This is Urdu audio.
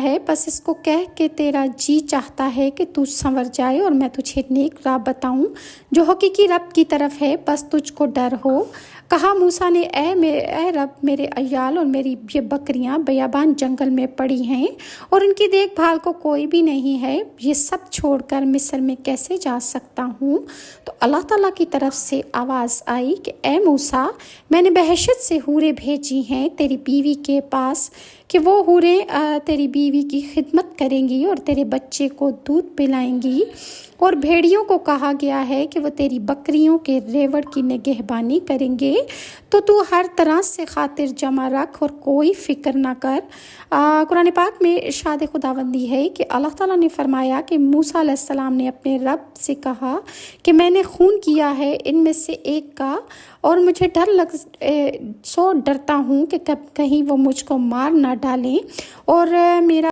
ہے، بس اس کو کہہ کہ تیرا جی چاہتا ہے کہ تو سنور جائے اور میں تجھے نیک راہ بتاؤں جو حقیقی رب کی طرف ہے، بس تجھ کو ڈر ہو۔ کہا موسیٰ نے اے رب، میرے عیال اور میری یہ بکریاں بیابان جنگل میں پڑی ہیں اور ان کی دیکھ بھال کو کوئی بھی نہیں ہے، یہ سب چھوڑ کر مصر میں کیسے جا سکتا ہوں؟ تو اللہ تعالیٰ کی طرف سے آواز آئی کہ اے موسیٰ، میں نے بحشت سے حوریں بھیجی ہیں تیری بیوی کے پاس کہ وہ حوریں تیری بیوی کی خدمت کریں گی اور تیرے بچے کو دودھ پلائیں گی، اور بھیڑیوں کو کہا گیا ہے کہ وہ تیری بکریوں کے ریوڑ کی نگہبانی کریں گے، تو ہر طرح سے خاطر جمع رکھ اور کوئی فکر نہ کر۔ قرآن پاک میں ارشاد خداوندی ہے کہ اللہ تعالیٰ نے فرمایا کہ موسیٰ علیہ السلام نے اپنے رب سے کہا کہ میں نے خون کیا ہے ان میں سے ایک کا، اور مجھے ڈرتا ہوں کہ کہیں وہ مجھ کو مار نہ ڈالیں اور میرا